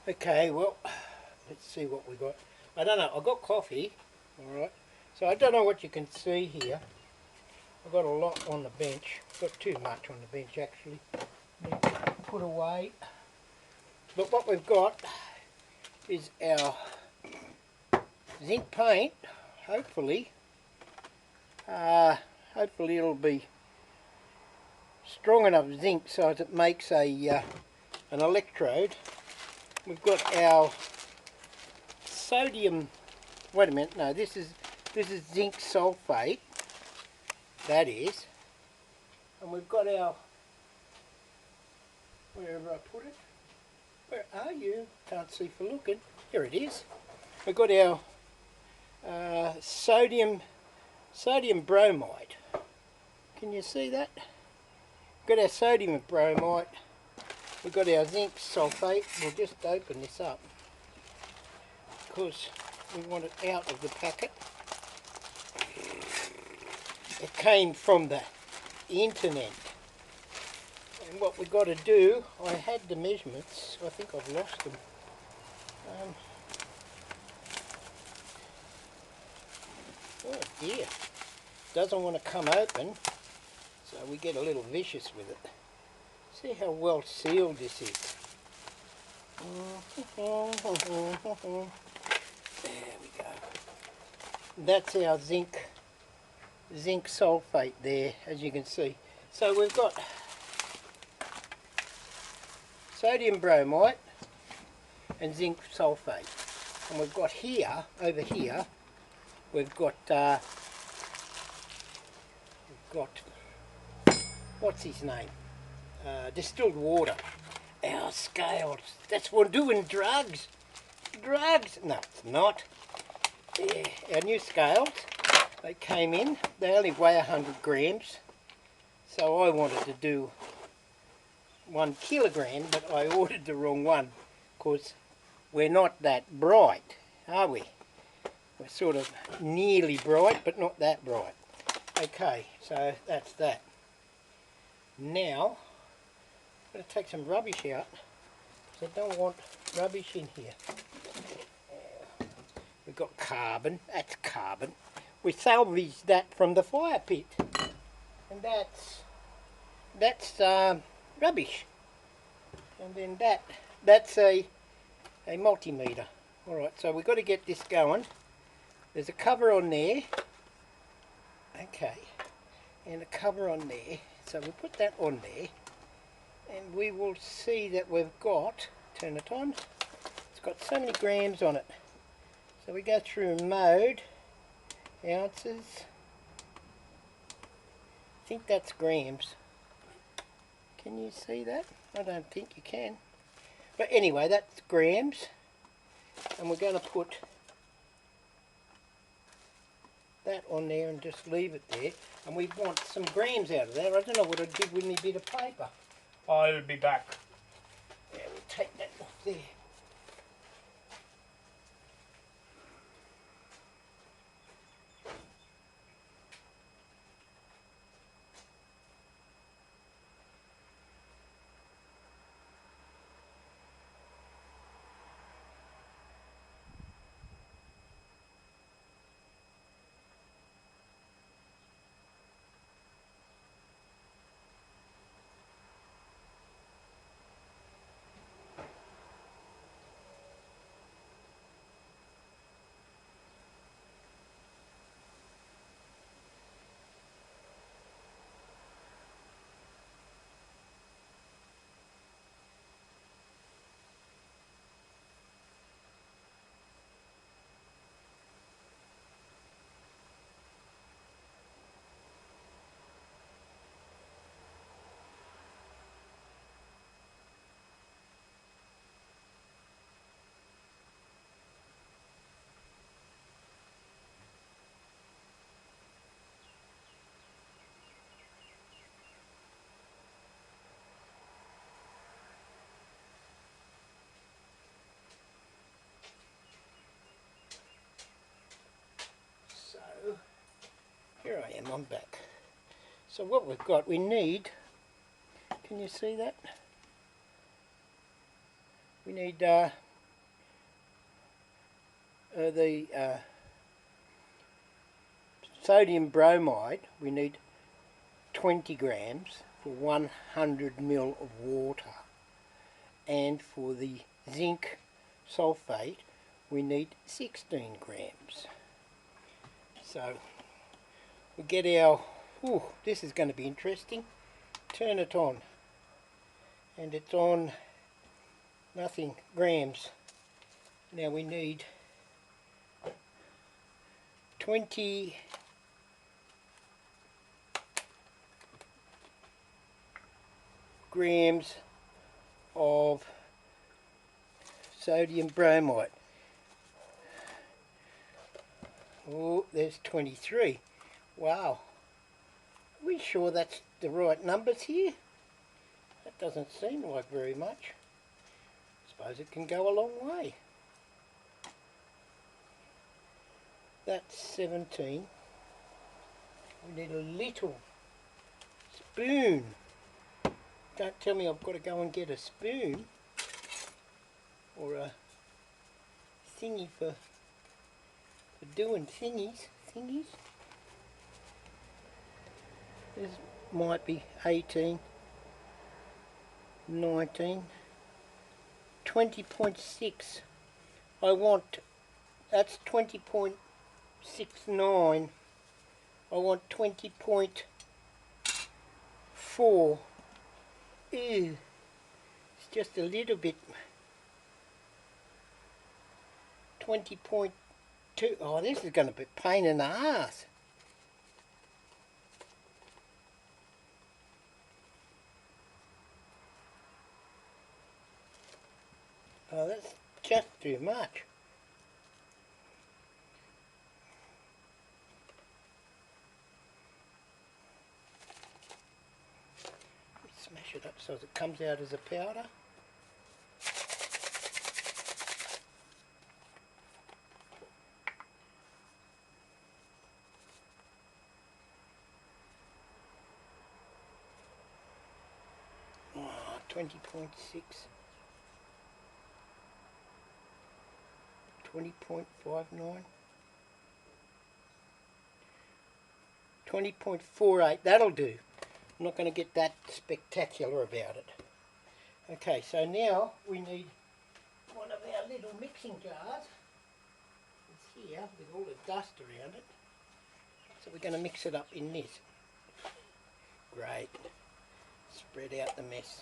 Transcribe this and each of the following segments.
Okay, well, let's see what we got. I don't know, I got coffee, alright, so I don't know what you can see here. I've got a lot on the bench, got too much on the bench actually. Need to put away. But what we've got is our zinc paint, hopefully. Hopefully it'll be strong enough zinc so that it makes an electrode. We've got our sodium, wait a minute, no, this is zinc sulfate, that is, and we've got our, wherever I put it, where are you? Can't see for looking, here it is. We've got our sodium bromide, can you see that? We've got our sodium bromide, we've got our zinc sulfate. We'll just open this up because we want it out of the packet. It came from the internet, and what we've got to do, I had the measurements, I think I've lost them. Oh dear, doesn't want to come open, so we get a little vicious with it. See how well sealed this is. There we go. That's our zinc sulfate there, as you can see. So we've got sodium bromide and zinc sulfate, and we've got here, over here, we've got what's his name? Distilled water. Our scales. That's what we're doing. Drugs. No, it's not. Yeah, our new scales. They came in. They only weigh 100 grams. So I wanted to do 1 kilogram, but I ordered the wrong one because we're not that bright, are we? We're sort of nearly bright, but not that bright. Okay, so that's that. Now, I'm going to take some rubbish out, because I don't want rubbish in here. We've got carbon, that's carbon. We salvaged that from the fire pit, and that's rubbish. And then that's a multimeter. Alright, so we've got to get this going. There's a cover on there, okay, and a cover on there. So we'll put that on there, and we will see that we've got, turn it on, it's got so many grams on it. So we go through mode, ounces, I think that's grams. Can you see that? I don't think you can. But anyway, that's grams, and we're going to put that on there and just leave it there. And we want some grams out of there. I don't know what I'd do with my bit of paper. I'll be back. Yeah, we'll take that off there. Here I am, I'm back. So what we've got, we need, can you see that? We need the sodium bromide, we need 20 grams for 100 ml of water, and for the zinc sulfate we need 16 grams. So we get our, this is going to be interesting. Turn it on, and it's on nothing grams. Now we need 20 grams of sodium bromide. Oh, there's 23. Wow. Are we sure that's the right numbers here? That doesn't seem like very much. I suppose it can go a long way. That's 17. We need a little spoon. Don't tell me I've got to go and get a spoon or a thingy for doing thingies. This might be 18, 19, 20.6. I want, that's 20.69. I want 20.4. Ew, it's just a little bit. 20.2. Oh, this is going to be a pain in the ass. Oh, that's just too much. Smash it up so it comes out as a powder. Oh, 20.6. 20.59. 20.48. That'll do. I'm not going to get that spectacular about it. Okay, so now we need one of our little mixing jars. It's here with all the dust around it. So we're going to mix it up in this. Great. Spread out the mess.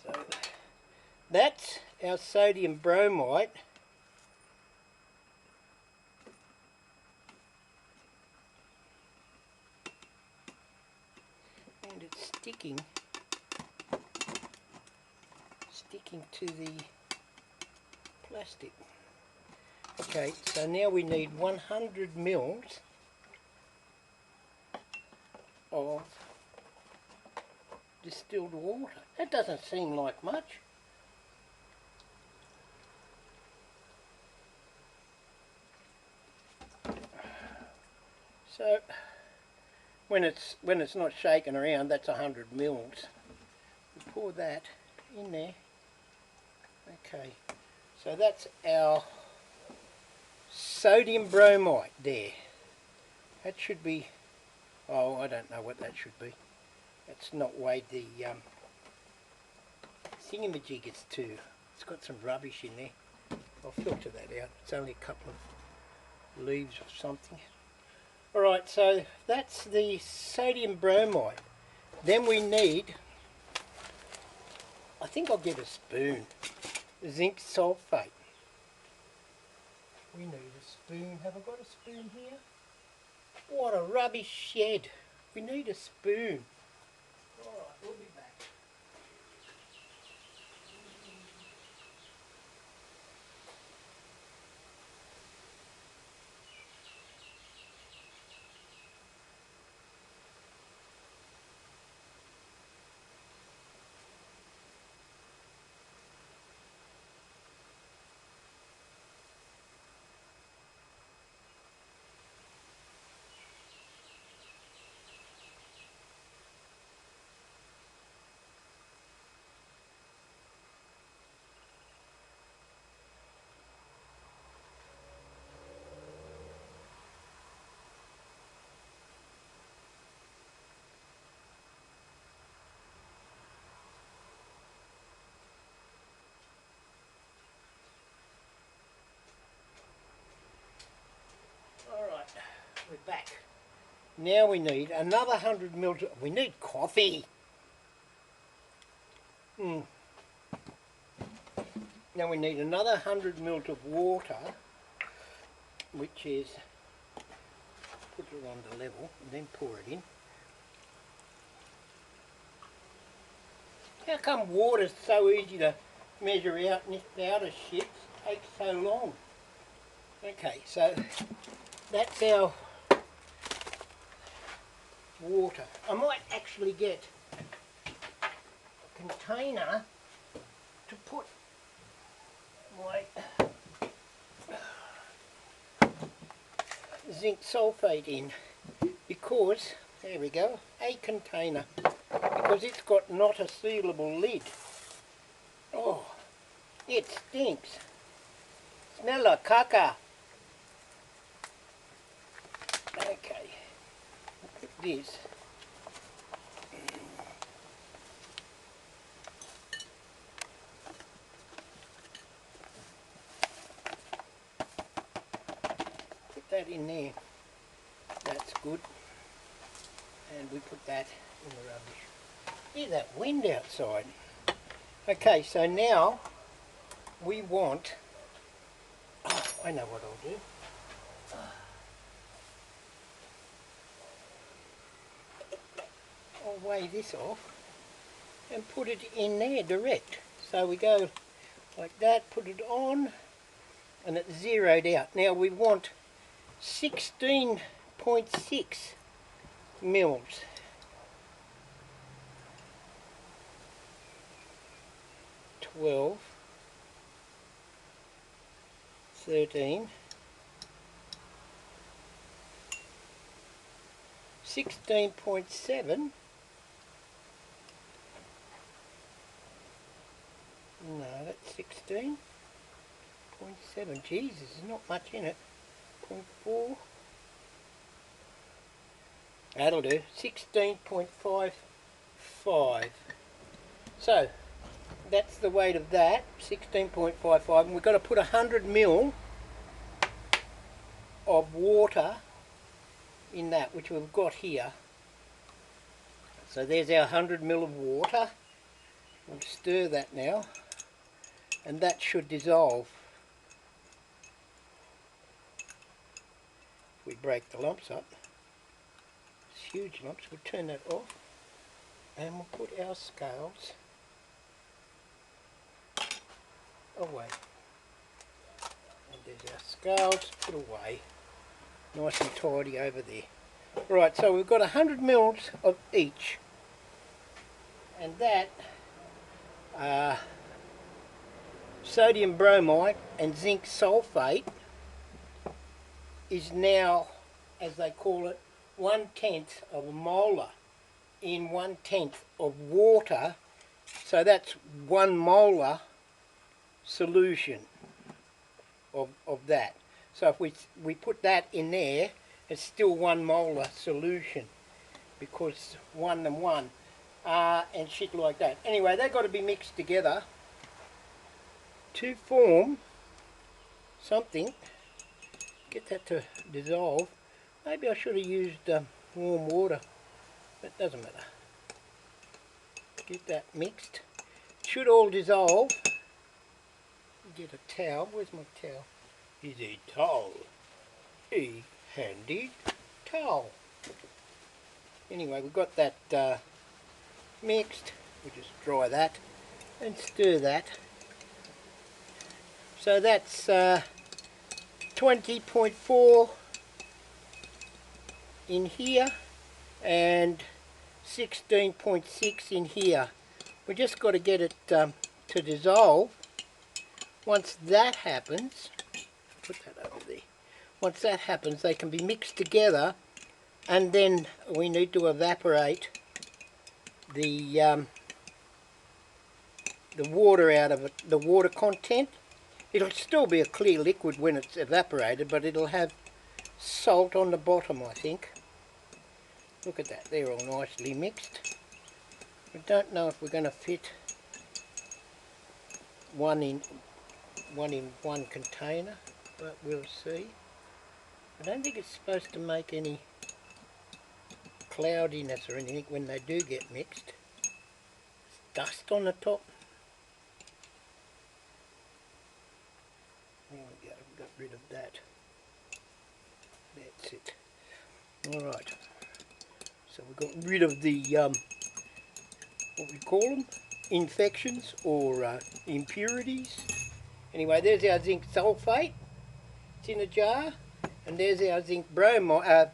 So that's our sodium bromide. And it's sticking to the plastic. Okay, so now we need 100 mils of distilled water. That doesn't seem like much. So when it's not shaken around, that's 100 mils. We pour that in there. Okay, so that's our sodium bromide there. That should be, oh, I don't know what that should be. That's not weighed the thingamajig. It's got some rubbish in there. I'll filter that out. It's only a couple of leaves of something. Alright, so that's the sodium bromide. Then we need, I think I'll get a spoon, zinc sulfate. We need a spoon. Have I got a spoon here? What a rubbish shed. We need a spoon. Alright, we'll be back. we're back. Now we need another 100 mils. We need coffee. Now we need another 100 mils of water, which is, put it on the level and then pour it in. How come water's so easy to measure out and this outer shit takes so long? Okay, so that's our water. I might actually get a container to put my zinc sulfate in, because, there we go, a container, because it's got not a sealable lid. Oh, it stinks. Smell like caca. Okay, I'll put this. Put that in there. That's good. And we put that in the rubbish. Hear that wind outside. Okay, so now we want, oh, I know what I'll do. I'll weigh this off and put it in there direct. So we go like that, put it on, and it's zeroed out. Now we want 16.6 mils. 12, 13, 16.7, no, that's 16.7, Jesus, there's not much in it, 0.4, that'll do, 16.55, so that's the weight of that, 16.55, and we've got to put 100 mil of water in that, which we've got here. So there's our 100 mil of water. We'll stir that now, and that should dissolve. If we break the lumps up, it's huge lumps, we'll turn that off, and we'll put our scales away. And there's our scales put away, nice and tidy over there. Right, so we've got 100 mils of each, and that sodium bromide and zinc sulfate is now, as they call it, 1/10 of a molar in 1/10 of water, so that's 1 molar solution of that. So if we put that in there, it's still 1 molar solution, because 1 and 1 and shit like that. Anyway, they've got to be mixed together to form something. Get that to dissolve. Maybe I should have used warm water, but doesn't matter. Get that mixed. It should all dissolve. Get a towel. Where's my towel? Is a towel. A handy towel. Anyway, we've got that mixed. We just dry that and stir that. So that's 20.4 in here and 16.6 in here. We just got to get it to dissolve. Once that happens, put that over there. Once that happens, they can be mixed together, and then we need to evaporate the water out of it, the water content. It'll still be a clear liquid when it's evaporated, but it'll have salt on the bottom, I think. Look at that, they're all nicely mixed. We don't know if we're going to fit one in one container, but we'll see. I don't think it's supposed to make any cloudiness or anything when they do get mixed. There's dust on the top. There we go, got rid of that. That's it. Alright, so we've got rid of the, what we call them, infections or impurities. Anyway, there's our zinc sulfate. It's in a jar. And there's our zinc bromide,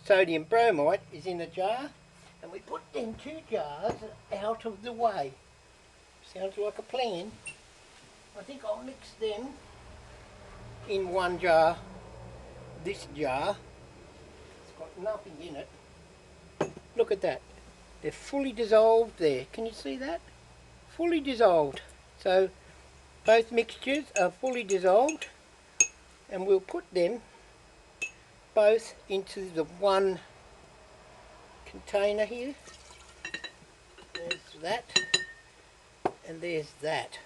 sodium bromide is in a jar. And we put them two jars out of the way. Sounds like a plan. I think I'll mix them in one jar. This jar. It's got nothing in it. Look at that. They're fully dissolved there. Can you see that? Fully dissolved. So both mixtures are fully dissolved. And we'll put them both into the one container here. There's that, and there's that.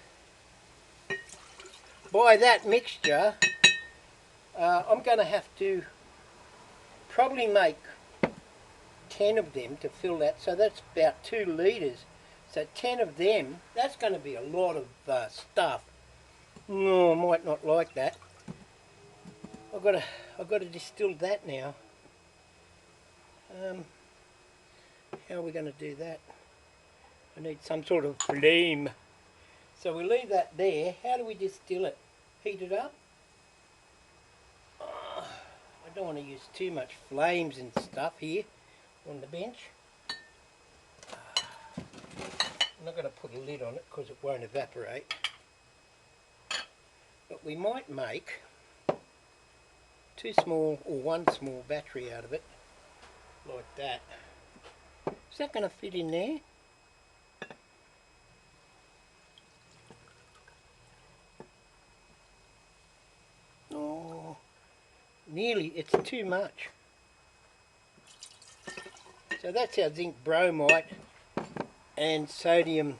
By that mixture, I'm going to have to probably make 10 of them to fill that, so that's about 2 litres. So 10 of them, that's going to be a lot of stuff. No, I might not like that. I've got to distill that now. How are we going to do that? I need some sort of flame. So we leave that there. How do we distill it? Heat it up? Oh, I don't want to use too much flames and stuff here on the bench. I'm not going to put a lid on it because it won't evaporate. But we might make 2 small or 1 small battery out of it, like that. Is that going to fit in there? Oh, nearly, it's too much. So that's our zinc bromide and sodium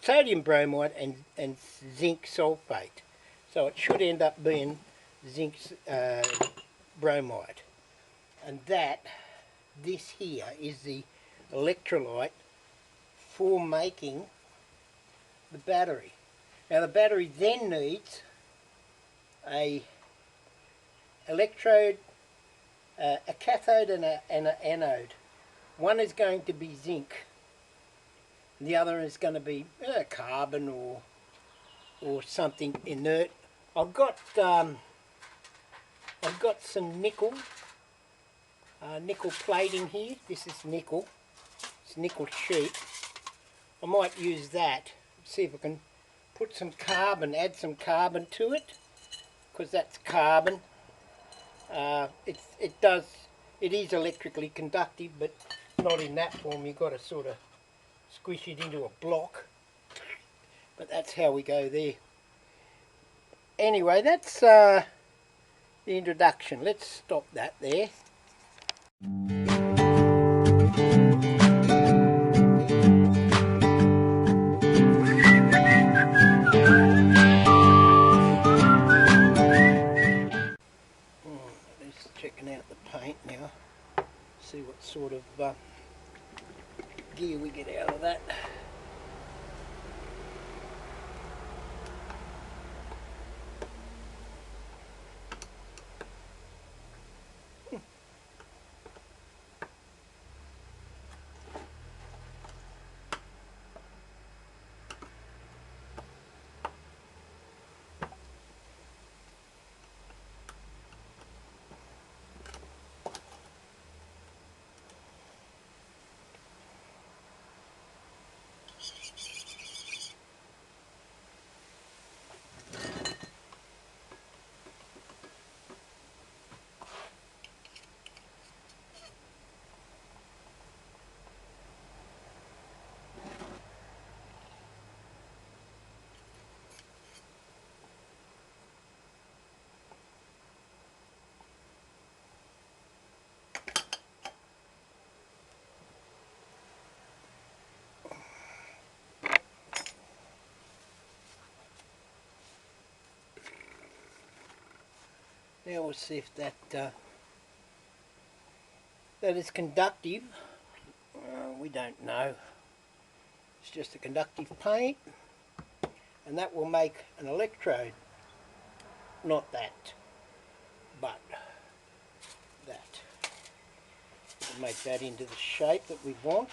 sodium bromide and zinc sulfate. So it should end up being zinc bromide. And this here is the electrolyte for making the battery. Now the battery then needs a electrode, a cathode and an anode. One is going to be zinc, the other is going to be carbon or something inert. I've got some nickel plating here. This is nickel. It's nickel sheet. I might use that. See if I can put some carbon, add some carbon to it, because that's carbon. It is electrically conductive, but not in that form. You've got to sort of squish it into a block. But that's how we go there. Anyway, that's the introduction. Let's stop that there. Just checking out the paint now. See what sort of gear we get out of that. Now we'll see if that that is conductive. We don't know. It's just a conductive paint, and that will make an electrode. Not that, but that. We'll make that into the shape that we want,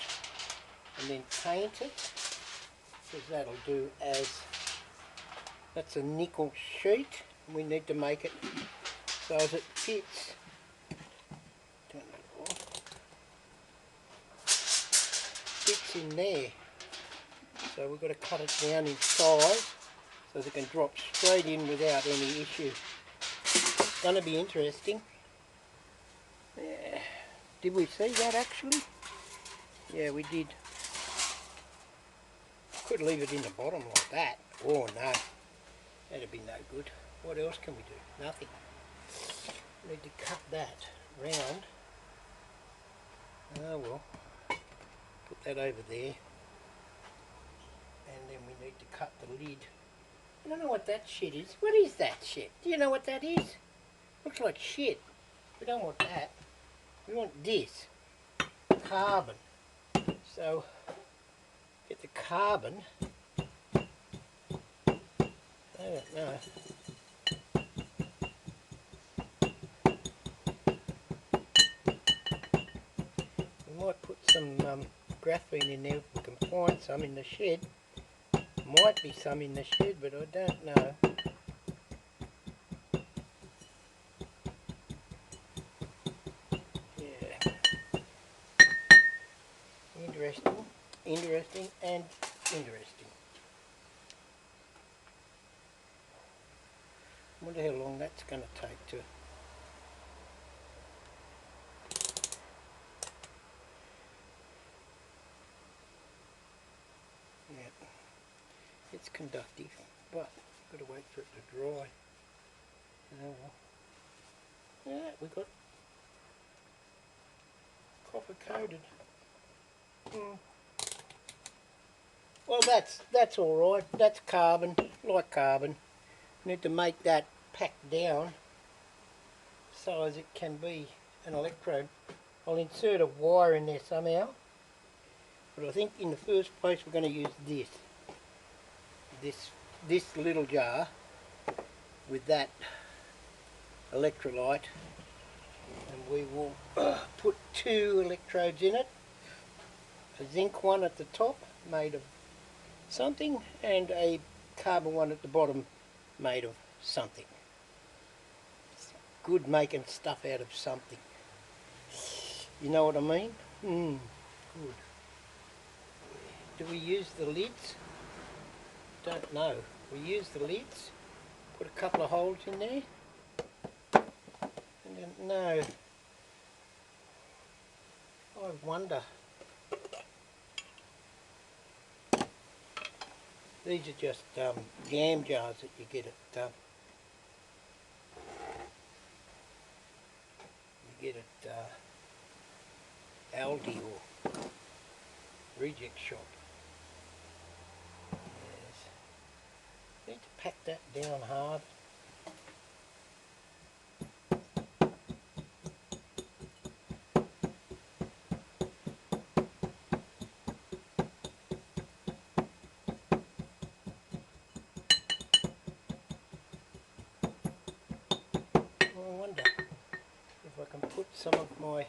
and then paint it, because that'll do as, that's a nickel sheet, and we need to make it so as it fits. Turn that off. Fits in there. So we've got to cut it down in size so that it can drop straight in without any issue. It's going to be interesting. Yeah. Did we see that actually? Yeah, we did. Could leave it in the bottom like that. Oh no, that'd be no good. What else can we do? Nothing. We need to cut that round. Oh well. Put that over there. And then we need to cut the lid. I don't know what that shit is. What is that shit? Do you know what that is? Looks like shit. We don't want that. We want this. Carbon. So, get the carbon. I don't know. We might put some graphene in there if we can find some in the shed. Might be some in the shed, but I don't know. Yeah. Interesting and interesting. I wonder how long that's going to take to... Yeah. It's conductive, but I've got to wait for it to dry. Oh well. Yeah, we got copper coated. Well, that's all right. That's carbon, like carbon. Need to make that pack down so as it can be an electrode. I'll insert a wire in there somehow, but I think in the first place we're going to use this little jar with that electrolyte, and we will put 2 electrodes in it. A zinc one at the top made of something, and a carbon one at the bottom made of something. It's good making stuff out of something. You know what I mean? Good. Do we use the lids? Don't know. We use the lids, put a couple of holes in there, and then, no. I wonder. These are just jam jars that you get at Aldi or reject shop. Yes. Need to pack that down hard. I wonder if I can put some of my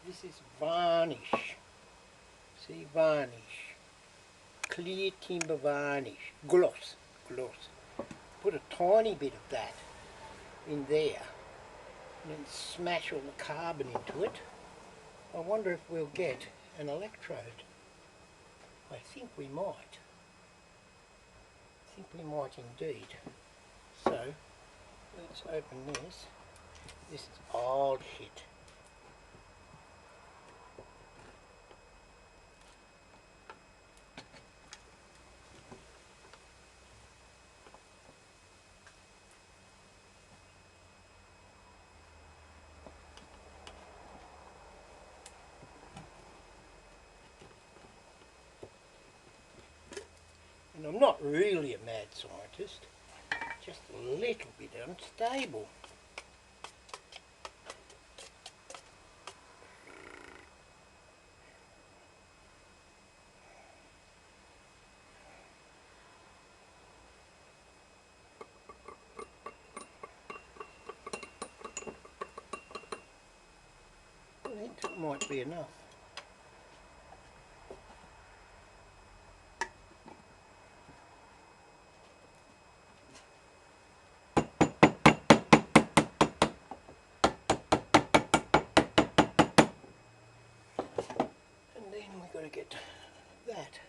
this is varnish. See, varnish. Clear timber varnish. Gloss. Put a tiny bit of that in there and then smash all the carbon into it. I wonder if we'll get an electrode. I think we might. Indeed. So, let's open this. This is old shit. not really a mad scientist, just a little bit unstable. I think that might be enough. And then we've got to get that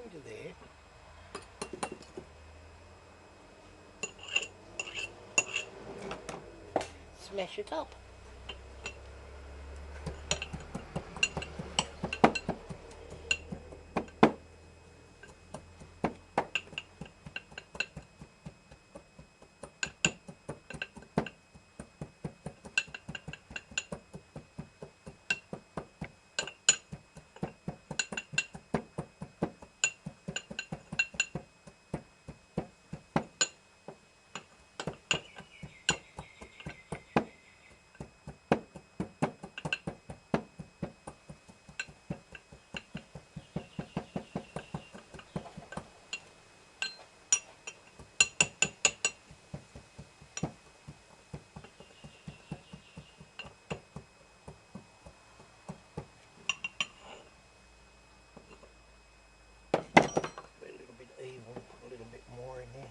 into there. Smash it up. Put a little bit more in there.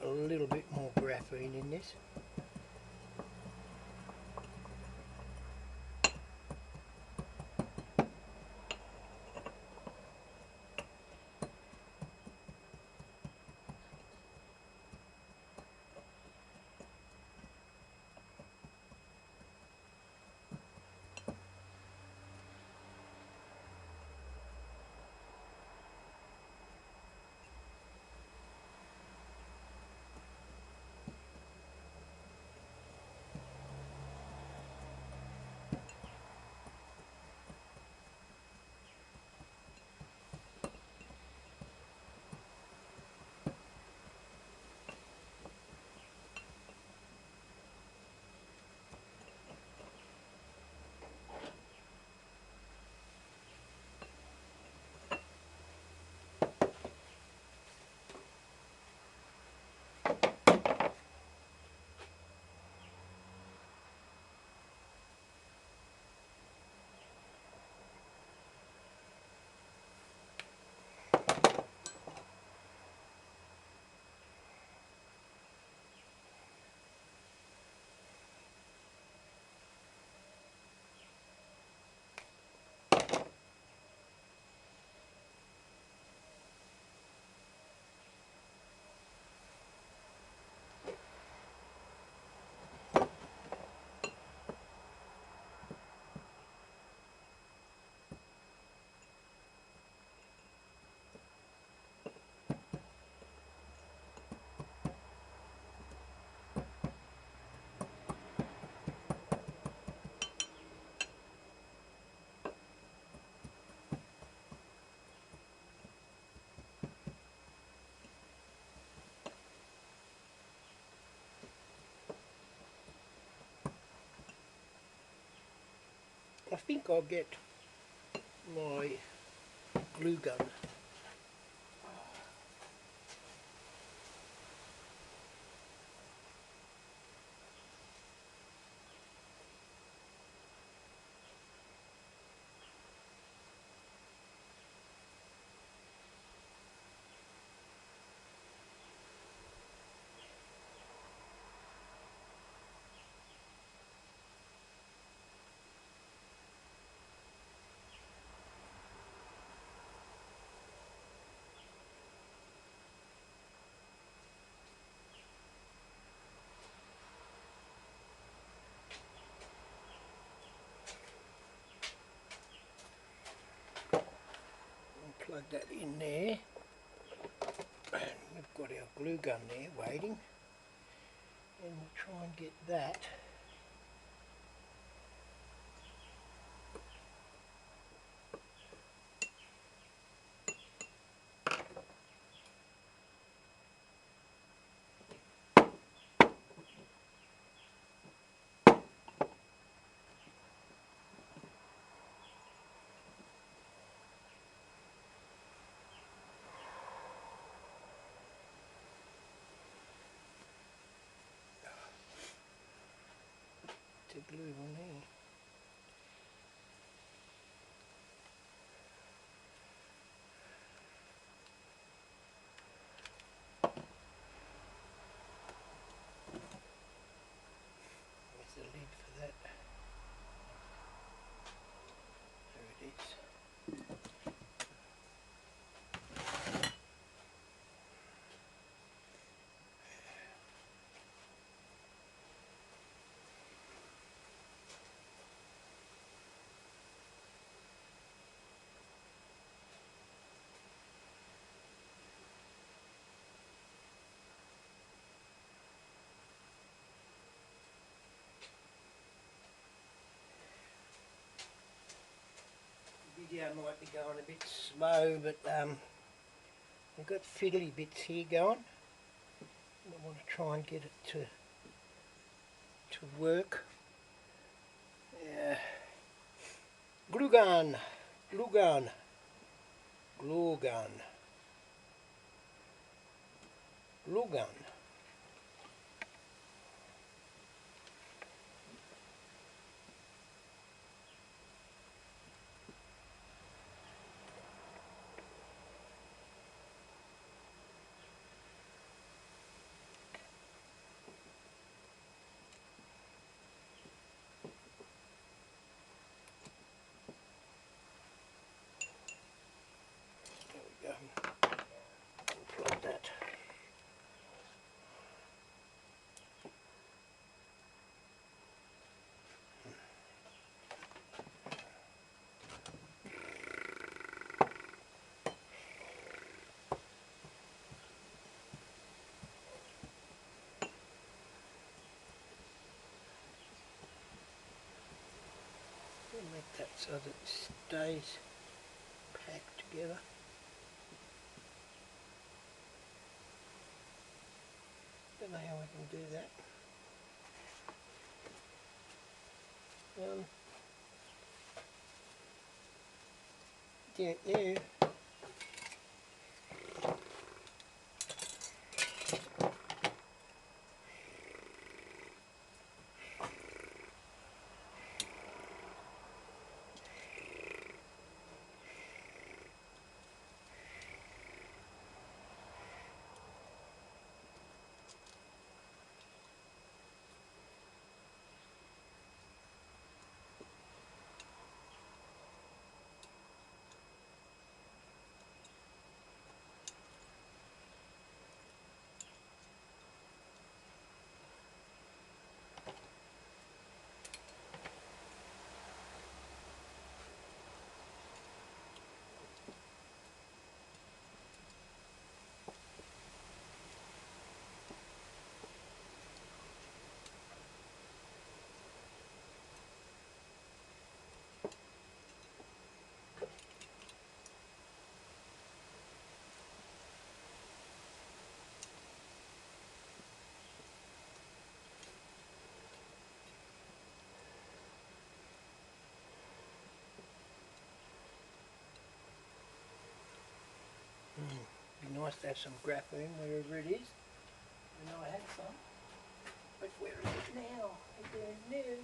A little bit more graphene in this. I think I'll get my glue gun. that in there. And we've got our glue gun there waiting. And we'll try and get that. To glue on there. Where's the lid for that? There it is. Video might be going a bit slow, but I've got fiddly bits here going. And I want to try and get it to work. Yeah. Glue gun, glue gun, glue gun, glue gun. There we go. Plug that. Make that so that it stays packed together. Don't know how I can do that. Don't know. Be nice to have some graphene wherever it is. I know I had some. But where is it now? I don't know.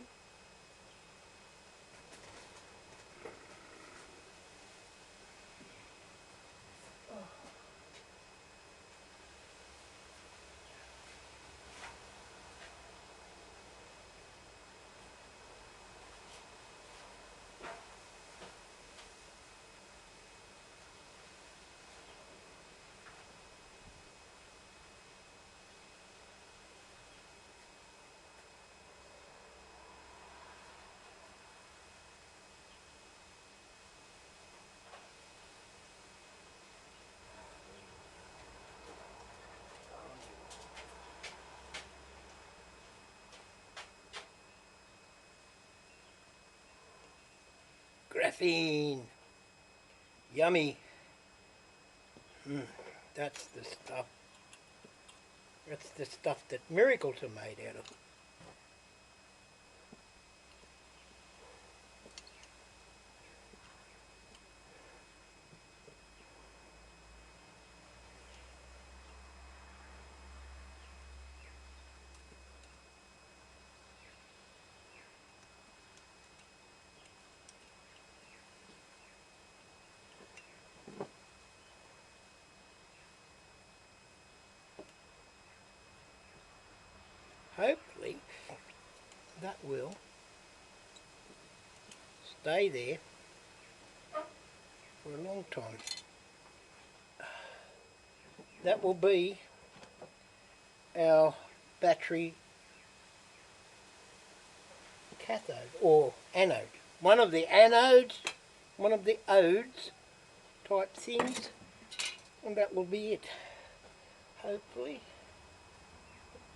Graphene. Yummy. That's the stuff. That's the stuff that miracles are made out of. Hopefully that will stay there for a long time. That will be our battery cathode or anode. One of the anodes, one of the odes type things, and that will be it, hopefully.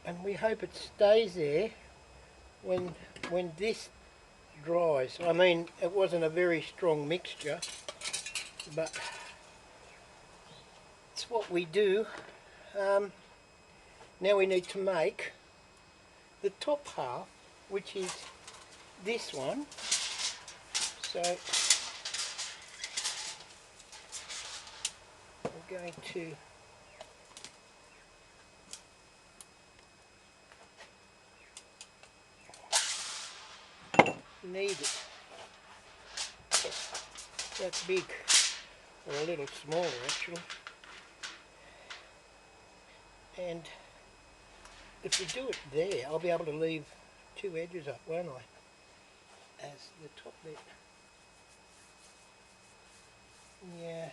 And we hope it stays there when this dries. I mean, it wasn't a very strong mixture, but it's what we do. Now we need to make the top half, which is this one. So we're going to need it that big, or a little smaller actually. And if we do it there, I'll be able to leave two edges up, won't I? As the top bit. Yeah.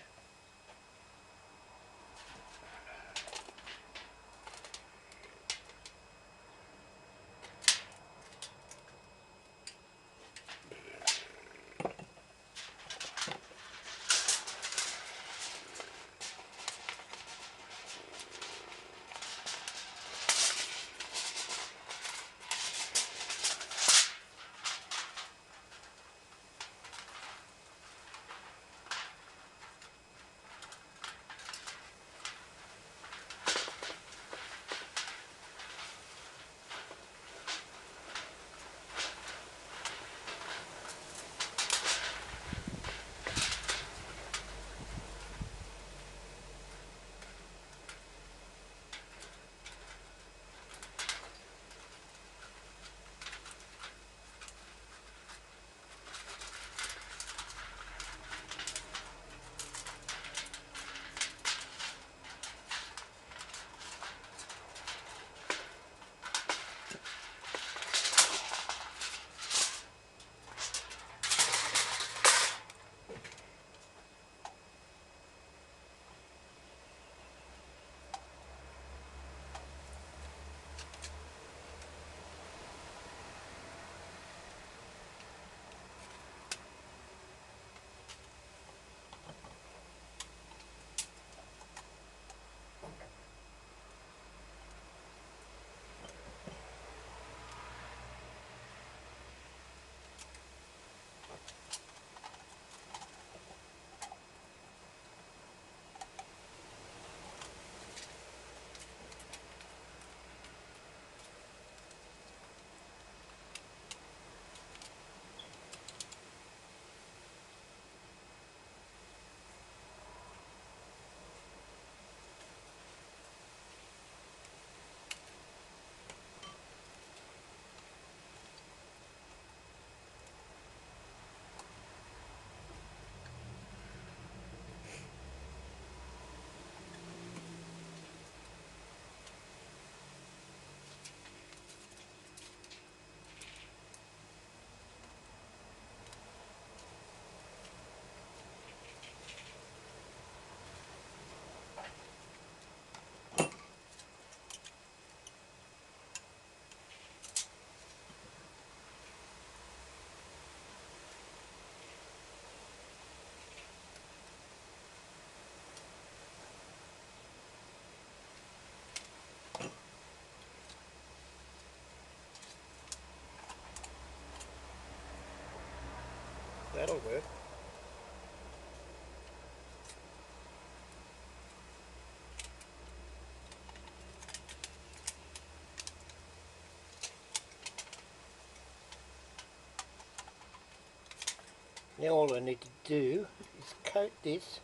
Now all I need to do is coat this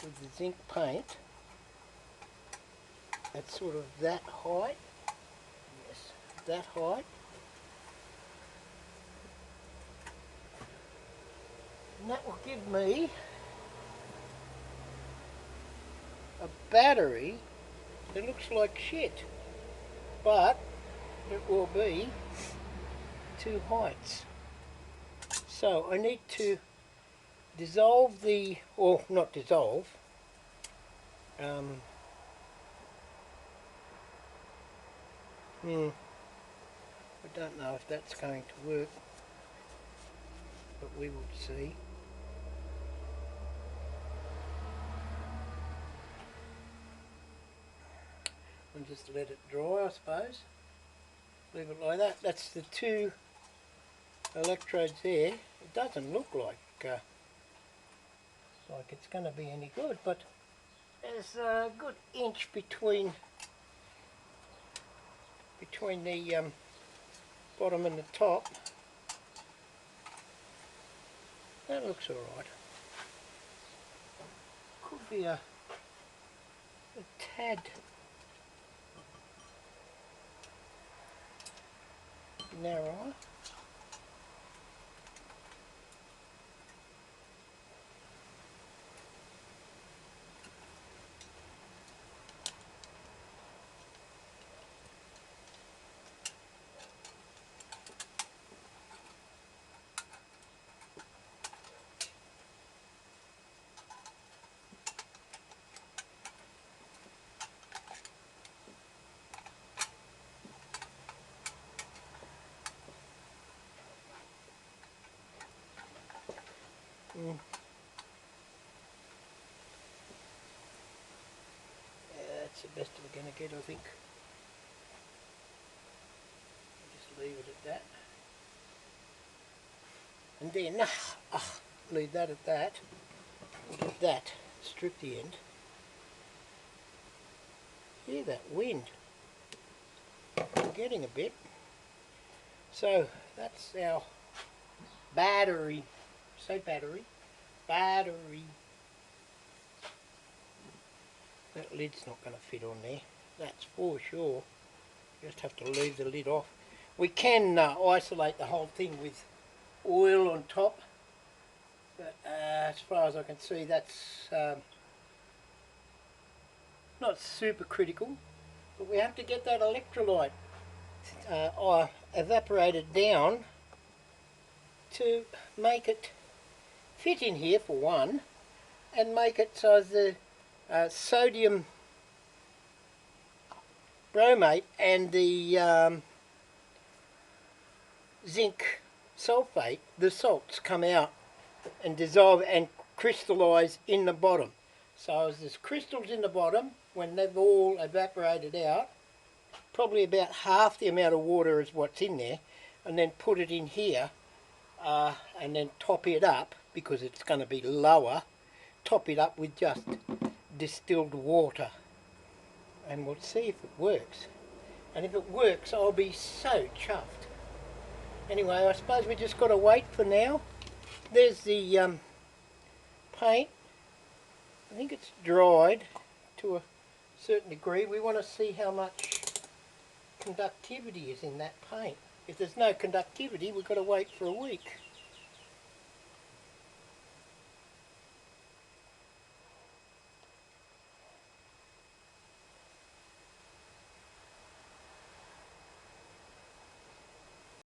with the zinc paint at sort of that height. Yes, that height. And that will give me a battery that looks like shit, but it will be two heights. So I need to dissolve the, or not dissolve, I don't know if that's going to work, but we will see. And just let it dry, I suppose. Leave it like that. That's the two electrodes there. It doesn't look like it's going to be any good, but there's a good inch between the bottom and the top. That looks alright. Could be a tad narrower. Yeah, that's the best we're going to get, I think. Just leave it at that. And then, leave that at that. We'll get that, strip the end. Hear that wind? I'm getting a bit. So, that's our battery. Say battery. Battery. That lid's not going to fit on there. That's for sure. Just have to leave the lid off. We can isolate the whole thing with oil on top. But as far as I can see, that's not super critical. But we have to get that electrolyte evaporated down to make it fit in here for one, and make it so the sodium bromate and the zinc sulfate, the salts, come out and dissolve and crystallize in the bottom. So as there's crystals in the bottom, when they've all evaporated out, probably about half the amount of water is what's in there, and then put it in here and then top it up, because it's going to be lower, top it up with just distilled water, and we'll see if it works. And if it works, I'll be so chuffed. Anyway, I suppose we just got to wait for now. There's the paint. I think it's dried to a certain degree. We want to see how much conductivity is in that paint. If there's no conductivity, we've got to wait for a week.